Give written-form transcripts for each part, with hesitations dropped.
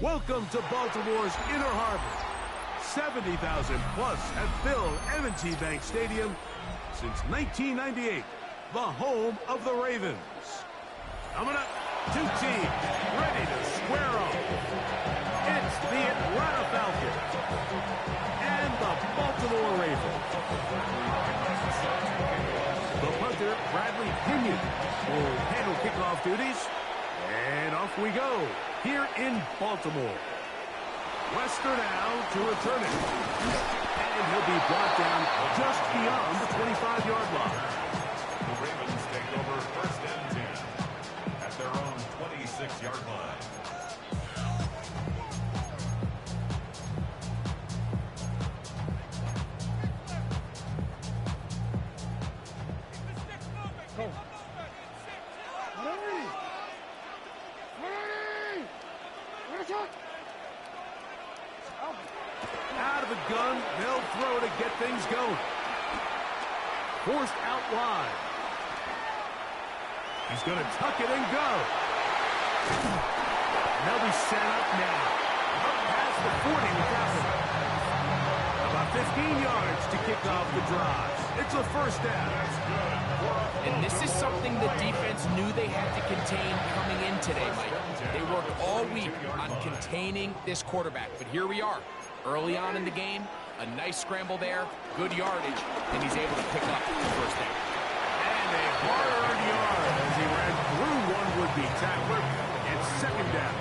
Welcome to Baltimore's Inner Harbor. 70,000 plus have filled M&T Bank Stadium since 1998, the home of the Ravens. Coming up, two teams ready to square off. It's the Atlanta Falcons and the Baltimore Ravens. The punter, Bradley Pinion, will handle kickoff duties. And off we go here in Baltimore. Wester now to return it. And he'll be brought down just beyond the 25-yard line. The Ravens take over first and 10 at their own 26-yard line. Out of the gun, they'll throw to get things going. Forced out wide. He's going to tuck it and go. And they'll be set up now. Up past the 40 with that one. About 15 yards to kick off the drive. It's a first down. And this is something the defense knew they had to contain coming in today, Mike. They worked all week on containing this quarterback, but here we are. Early on in the game, a nice scramble there, good yardage, and he's able to pick up the first down. And a hard yard as he ran through one would-be tackler. It's second down.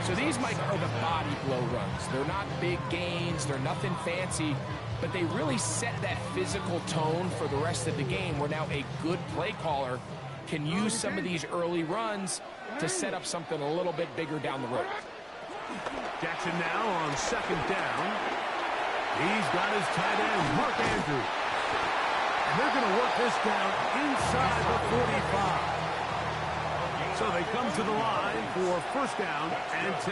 So these, Mike, are the body blow runs. They're not big gains, they're nothing fancy, but they really set that physical tone for the rest of the game where now a good play caller can use some of these early runs to set up something a little bit bigger down the road. Jackson now on second down. He's got his tight end, Mark Andrews. And they're going to work this down inside the 45. So they come to the line for first down and 10.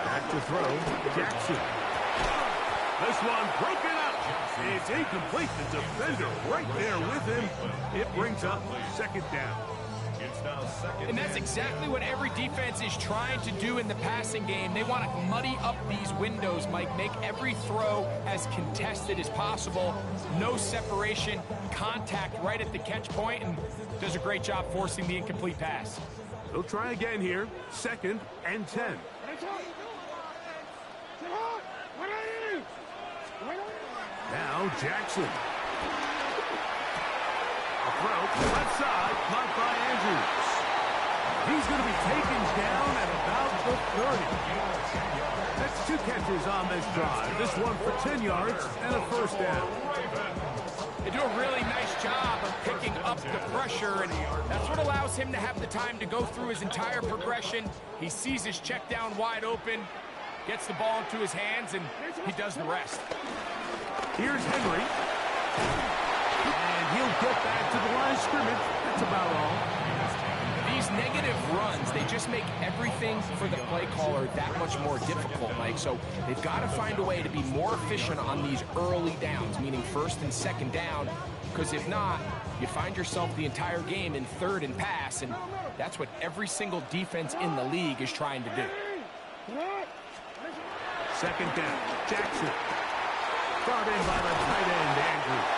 Back to throw, Jackson. This one broken up. It's incomplete. The defender right there with him. It brings up second down. And that's exactly what every defense is trying to do in the passing game. They want to muddy up these windows, Mike, make every throw as contested as possible. No separation, contact right at the catch point, and does a great job forcing the incomplete pass. They'll try again here, second and 10. Now Jackson. A throw, left side, caught by Andrews. He's going to be taken down at about the 30. That's two catches on this drive. This one for 10 yards and a first down. They do a really nice job of picking up the pressure, and that's what allows him to have the time to go through his entire progression. He sees his check down wide open, gets the ball into his hands, and he does the rest. Here's Henry. And he'll get back to the line of scrimmage. That's about all. These negative runs, they just make everything for the play caller that much more difficult, Mike. So they've got to find a way to be more efficient on these early downs, meaning first and second down, because if not, you find yourself the entire game in third and pass, and that's what every single defense in the league is trying to do. Second down, Jackson. Brought in by the tight end, Andrews.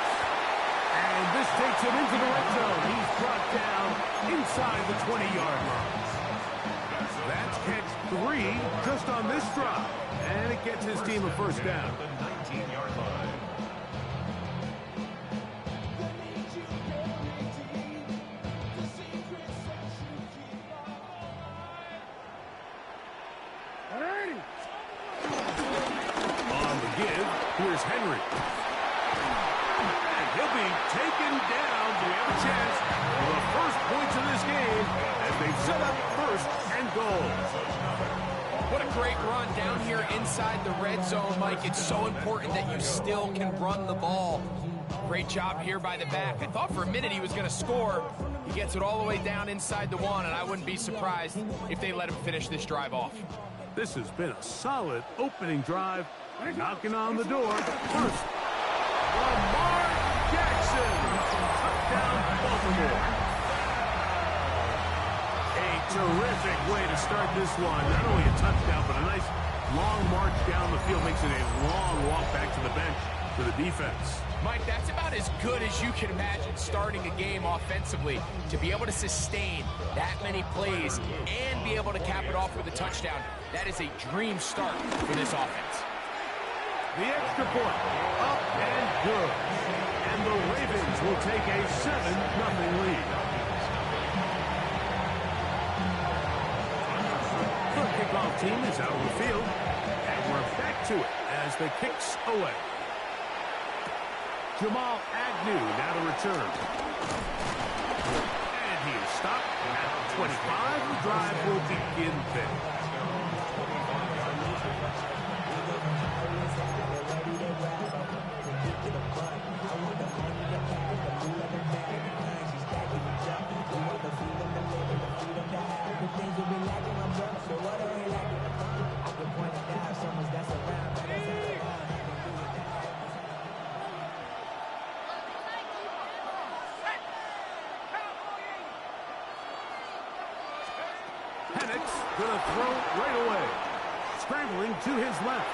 And this takes him into the red zone. He's brought down inside the 20-yard line. That's catch 3 just on this drive. And it gets his team a first down. The 19-yard line. On the give, here's Henry. And he'll be taken down. Do we have a chance for the first points of this game as they set up first and goal. What a great run down here inside the red zone, Mike. It's so important that you still can run the ball. Great job here by the back. I thought for a minute he was going to score. He gets it all the way down inside the 1, and I wouldn't be surprised if they let him finish this drive off. This has been a solid opening drive. Knocking on the door. First, Lamar Jackson. Touchdown, Baltimore. terrific way to start this one. Not only a touchdown, but a nice long march down the field. Makes it a long walk back to the bench for the defense. Mike, that's about as good as you can imagine starting a game offensively. To be able to sustain that many plays and be able to cap it off with a touchdown, that is a dream start for this offense. The extra point, up and good. And the Ravens will take a 7-0 lead. The kickoff team is out on the field, and we're back to it as the kick's away. Jamal Agnew now to return. And he is stopped at 25. The drive will begin there. Gonna throw right away. Scrambling to his left.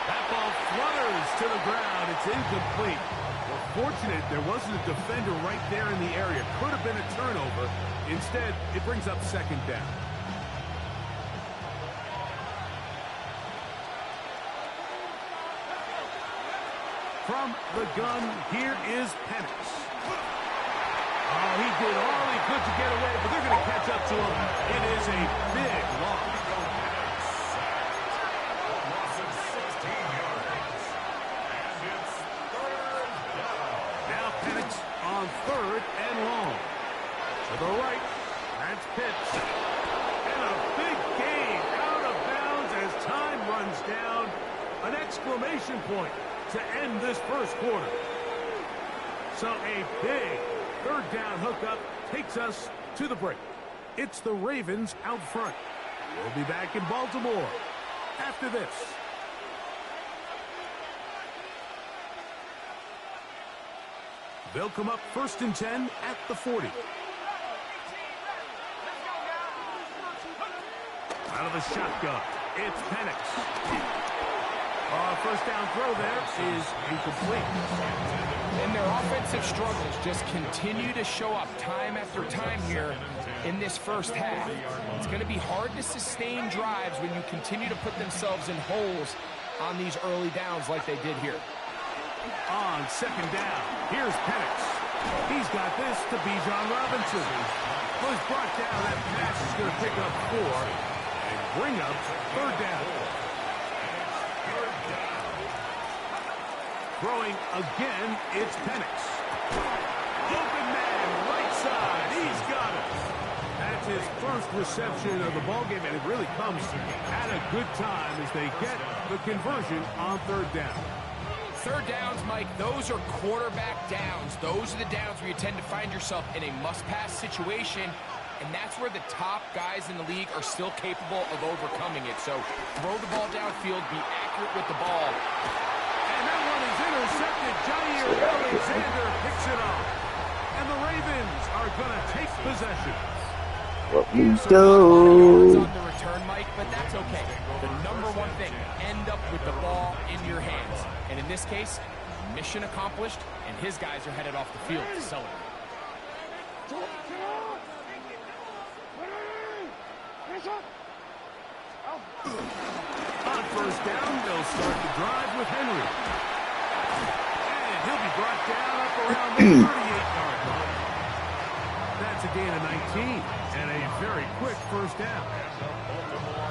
That ball flutters to the ground. It's incomplete. Well, fortunate there wasn't a defender right there in the area. Could have been a turnover. Instead, it brings up second down. From the gun, here is Penix. Oh, he did all he could to get away, but they're going to catch up to him. It is a big loss. Now Penix on third and long. To the right, that's pitch. And a big gain out of bounds as time runs down. An exclamation point to end this first quarter. So a big third down hookup takes us to the break. It's the Ravens out front. We'll be back in Baltimore after this. They'll come up 1st and 10 at the 40. Out of the shotgun, it's Penix. First down throw there is incomplete. And their offensive struggles just continue to show up time after time here in this first half. It's going to be hard to sustain drives when you continue to put themselves in holes on these early downs like they did here. On second down, here's Penix. He's got this to Bijan Robinson. Was brought down. That pass is going to pick up 4 and bring up third down. Throwing again, it's Penix. Open man, right side. He's got it. That's his first reception of the ballgame, and it really comes at a good time as they get the conversion on third down. Third downs, Mike, those are quarterback downs. Those are the downs where you tend to find yourself in a must-pass situation, and that's where the top guys in the league are still capable of overcoming it. So throw the ball downfield, be accurate with the ball. And that one is intercepted. Jair Alexander picks it up. And the Ravens are going to take possession. What we So yards do. on the return, Mike, but that's okay. The number one thing, end up with the ball in your hands. And in this case, mission accomplished, and his guys are headed off the field to celebrate. On first down, they'll start the drive with Henry. And he'll be brought down up around the 38-yard line. That's a gain of 19 and a very quick first down.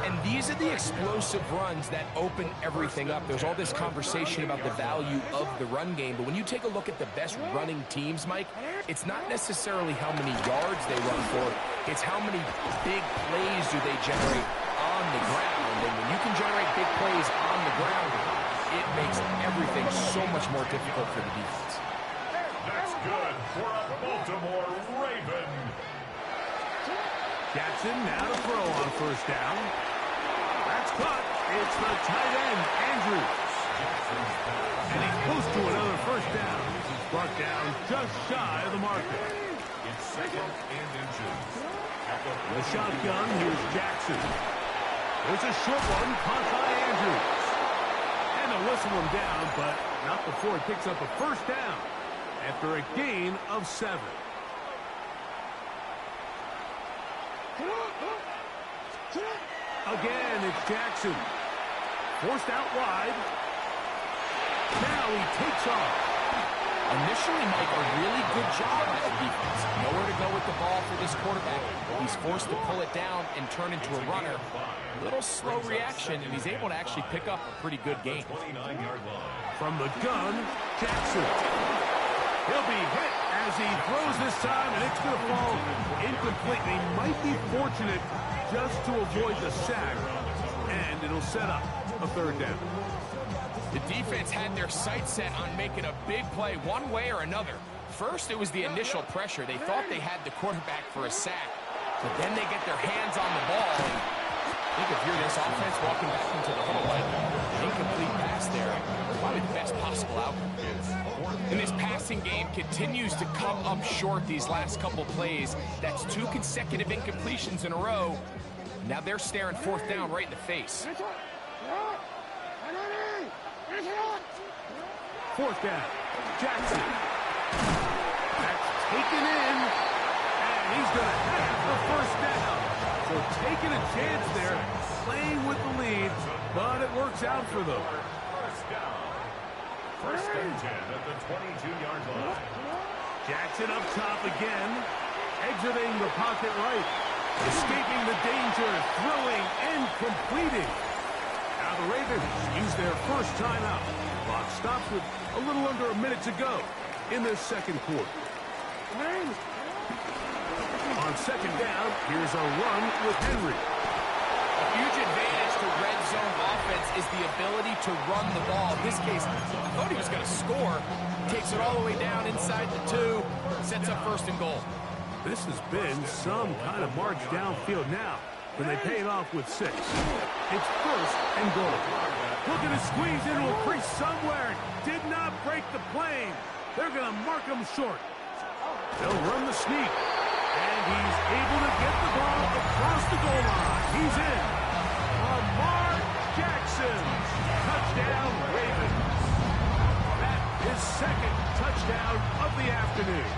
And these are the explosive runs that open everything up. There's all this conversation about the value of the run game, but when you take a look at the best running teams, Mike, it's not necessarily how many yards they run for, it's how many big plays do they generate on the ground. And when you can generate big plays on the ground, it makes everything so much more difficult for the defense. That's good for a Baltimore Raven. Jackson now to throw on first down. That's caught. It's the tight end, Andrews. And he's close to another first down. He's brought down just shy of the marker. It's 2nd and inches. In the shotgun, here's Jackson. There's a short one caught by Andrews. And they'll whistle him down, but not before he picks up a first down after a gain of 7. Again, it's Jackson. Forced out wide. Now he takes off. Initially, Mike, a really good job by the defense. Nowhere to go with the ball for this quarterback. He's forced to pull it down and turn into a runner. A little slow reaction, and he's able to actually pick up a pretty good gain. From the gun, Jackson. He'll be hit as he throws this time, and it's going to fall incomplete. He might be fortunate just to avoid the sack, and it'll set up a third down. The defense had their sights set on making a big play one way or another. First, it was the initial pressure. They thought they had the quarterback for a sack, but then they get their hands on the ball. And I think if you're this offense walking back into the huddle, like an incomplete pass there, probably the best possible outcome. And this passing game continues to come up short these last couple plays. That's 2 consecutive incompletions in a row. Now they're staring fourth down right in the face. Fourth down, Jackson. That's taken in, and he's going to have the first down. So taking a chance there, playing with the lead, but it works out for them. First and 10 at the 22-yard line. Jackson up top again, exiting the pocket right, escaping the danger, throwing and completing. Now the Ravens use their first timeout. Clock stops with a little under a minute to go in the second quarter. On second down, here's a run with Henry. A huge advantage to red zone offense is the ability to run the ball. In this case, I thought he was going to score. Takes it all the way down inside the 2, sets up first and goal. This has been some kind of march downfield now. When they pay it off with 6. It's first and goal. Looking to squeeze into a crease somewhere. Did not break the plane. They're going to mark him short. They'll run the sneak. And he's able to get the ball across the goal line. He's in. Lamar Jackson. Touchdown, Ravens. That is second touchdown of the afternoon.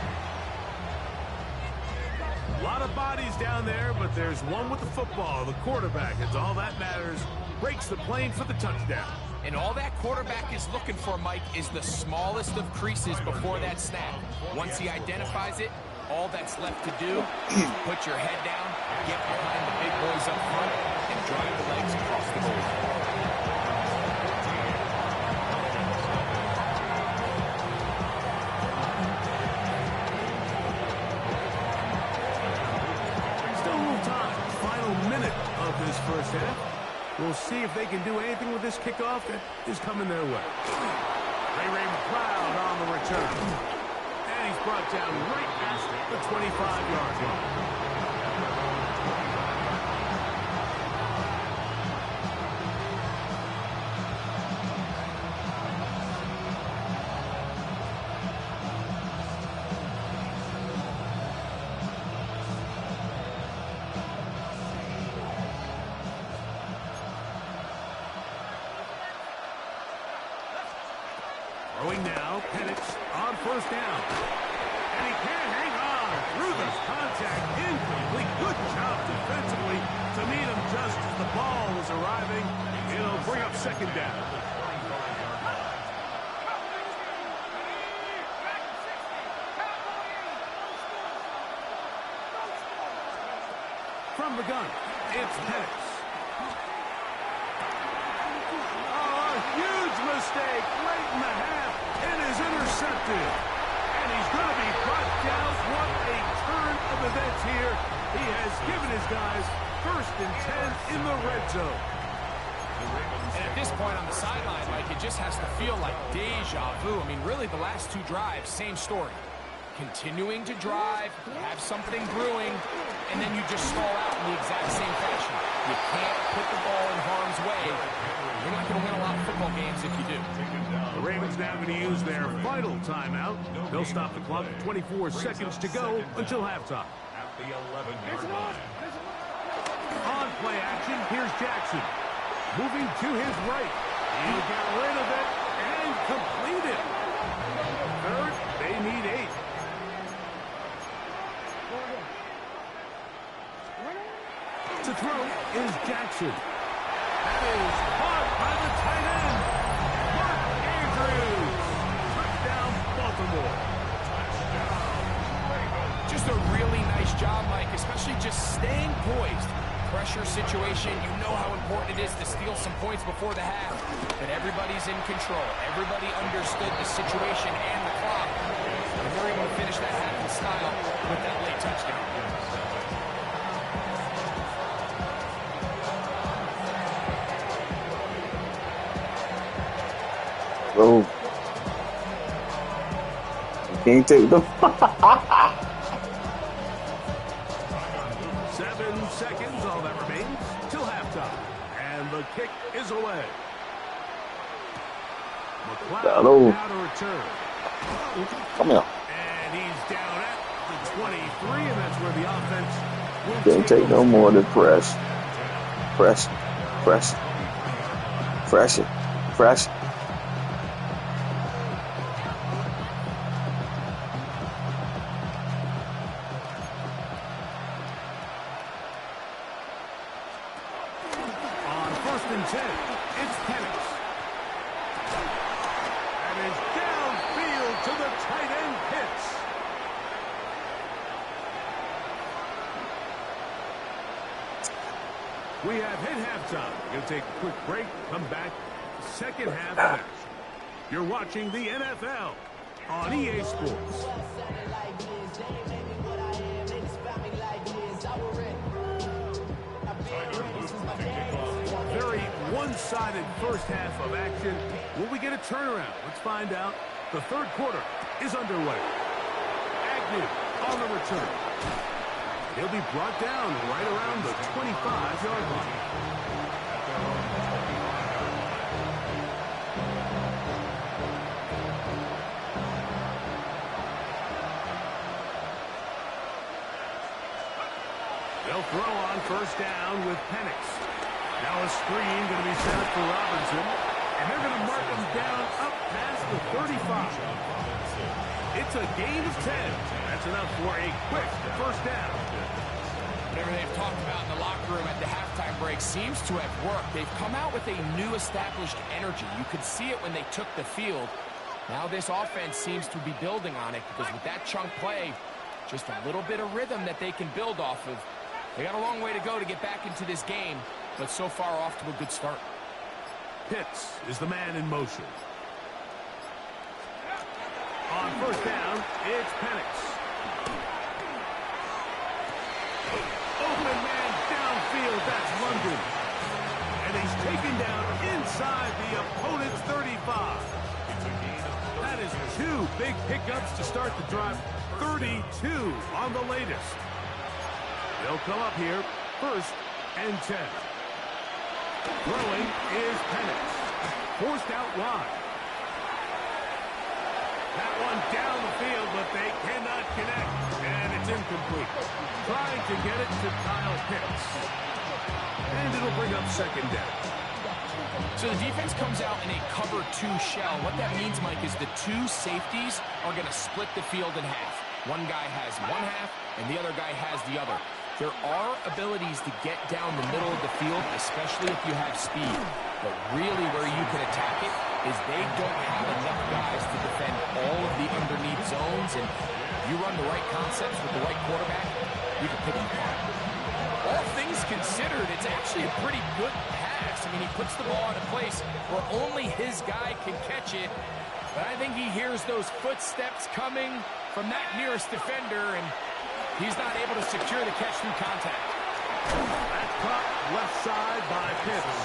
A lot of bodies down there, but there's one with the football. The quarterback, it's all that matters. Breaks the plane for the touchdown. And all that quarterback is looking for, Mike, is the smallest of creases before that snap. Once he identifies it, all that's left to do is put your head down, get behind the big boys up front, and drive the legs across the goal. This first half. We'll see if they can do anything with this kickoff that is coming their way. Ray McLeod on the return. And he's brought down right past the 25-yard line. Throwing now, Penix on first down. And he can't hang on through the contact. Incomplete. Good job defensively to meet him just as the ball was arriving. It'll bring up second down. From the gun, it's Penix. Huge mistake late in the half. It is intercepted. And he's going to be brought down. What a turn of events here. He has given his guys first and 10 in the red zone. And at this point on the sideline, Mike, it just has to feel like deja vu. I mean, really, the last 2 drives, same story. Continuing to drive, have something brewing, and then you just stall out in the exact same fashion. You can't put the ball in harm's way. You're not going to win a lot of football games if you do. The Ravens now going to use their final timeout. They'll stop the clock with 24 seconds to go until halftime. the 11-yard line. On play action, here's Jackson. Moving to his right. He'll get rid of it and complete it. Third, they need 8. To throw is Jackson. That is caught by the tight end, Mark Andrews. Touchdown, Baltimore. Just a really nice job, Mike, especially just staying poised. Pressure situation, you know how important it is to steal some points before the half. But everybody's in control. Everybody understood the situation and the clock. And they're able to finish that half in style with that late touchdown. Oh. You can't take the 7 seconds, all that remains, till halftime. And the kick is away. McLeod now to return. Come here. And he's down at the 23, and that's where the offense will Can't take no more than press. Press. Press. Press it. Press. On 1st and 10, it's Penix. And is downfield to the tight end Pitts. We have hit halftime. We're going to take a quick break, come back, second half of action. You're watching the NFL on EA Sports. Very one-sided first half of action. Will we get a turnaround? Let's find out. The third quarter is underway. Agnew on the return. He'll be brought down right around the 25-yard line. They'll throw on first down with Penix. Now a screen going to be set up for Robinson. And they're going to mark him down up past the 35. It's a gain of 10. That's enough for a quick first down. Whatever they've talked about in the locker room at the halftime break seems to have worked. They've come out with a new established energy. You could see it when they took the field. Now this offense seems to be building on it because with that chunk play, just a little bit of rhythm that they can build off of. They got a long way to go to get back into this game, but so far off to a good start. Pitts is the man in motion. On first down, it's Penix. Open man downfield, that's London. And he's taken down inside the opponent's 35. That is 2 big pickups to start the drive. 32 on the latest. They'll come up here, 1st and 10. Throwing is Penix. Forced out wide. That one down the field, but they cannot connect. And it's incomplete. Trying to get it to Kyle Pitts. And it'll bring up second down. So the defense comes out in a cover 2 shell. What that means, Mike, is the 2 safeties are going to split the field in half. One guy has one half, and the other guy has the other. There are abilities to get down the middle of the field, especially if you have speed. But really where you can attack it is they don't have enough guys to defend all of the underneath zones. And you run the right concepts with the right quarterback, you can pick them apart. All things considered, it's actually a pretty good pass. I mean, he puts the ball in a place where only his guy can catch it. But I think he hears those footsteps coming from that nearest defender, and he's not able to secure the catch through contact. That's caught left side by Pitts.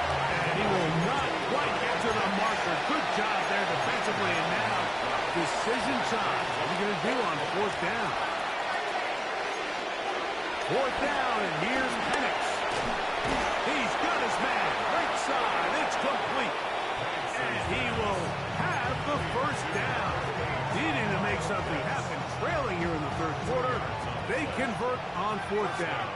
And he will not quite get to the marker. Good job there defensively. And now, decision time. What are we going to do on 4th down? 4th down, and here's Penix. He's got his man. Right side. It's complete. And he will have the first down. Needing to make something happen. Trailing here in the 3rd quarter. They convert on 4th down.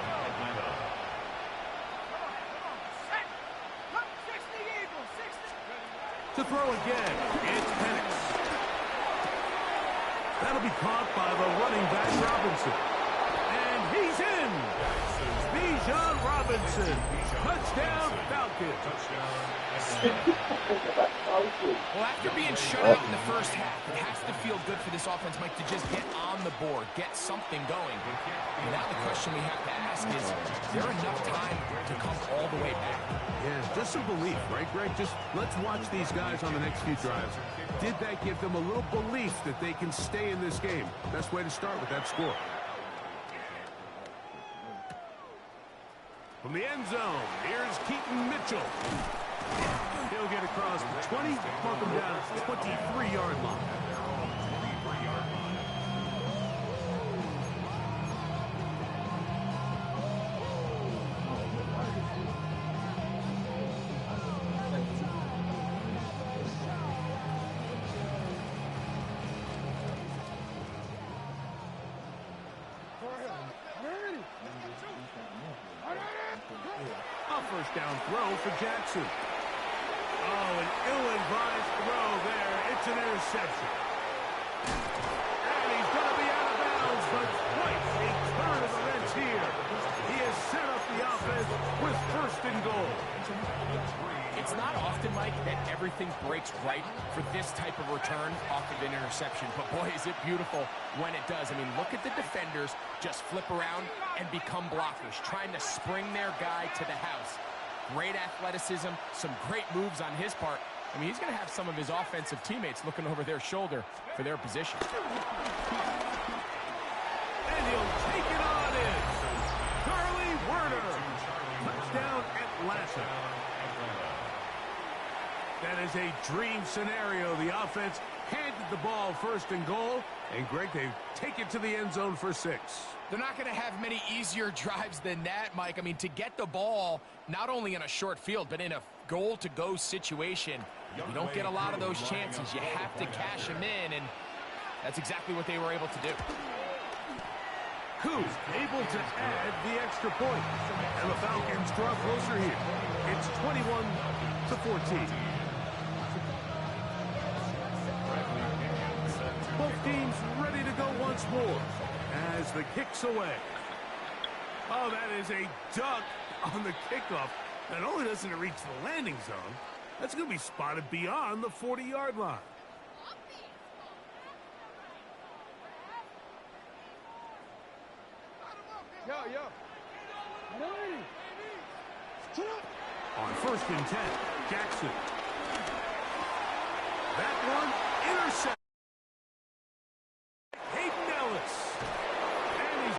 To throw again, it's Penix. That'll be caught by the running back Robinson. And he's in. Bijan Robinson. Touchdown, Falcons. Well, after being shut out in the first half, it has to feel good for this offense, Mike, to just get on the board, get something going. And now the question we have to ask is there enough time to come all the way back? Yeah, just some belief, right, Greg? Just let's watch these guys on the next few drives. Did that give them a little belief that they can stay in this game? Best way to start with that score. From the end zone, here's Keaton Mitchell. He'll get across the 20, mark him down at the 23-yard line. A first down throw for Jackson. Oh, an ill-advised throw there. It's an interception. And he's going to be out of bounds, but quite a turn of events here. He has set up the offense with 1st and goal. It's not often, Mike, that everything breaks right for this type of return off of an interception. But, boy, is it beautiful when it does. I mean, look at the defenders just flip around and become blockers, trying to spring their guy to the house. Great athleticism, some great moves on his part. I mean, he's going to have some of his offensive teammates looking over their shoulder for their position. And he'll take it on in. Charlie Werner. Touchdown Atlanta. That is a dream scenario. The offense handed the ball 1st and goal. And, Greg, they take it to the end zone for 6. They're not going to have many easier drives than that, Mike. I mean, to get the ball, not only in a short field, but in a goal-to-go situation, you don't get a lot of those chances. You have to cash them in, and that's exactly what they were able to do. Who's able to add the extra point? And the Falcons draw closer here. It's 21-14. Both teams ready to go once more as the kick's away. Oh, that is a duck on the kickoff. Not only doesn't it reach the landing zone, that's going to be spotted beyond the 40-yard line. On 1st and 10, Jackson.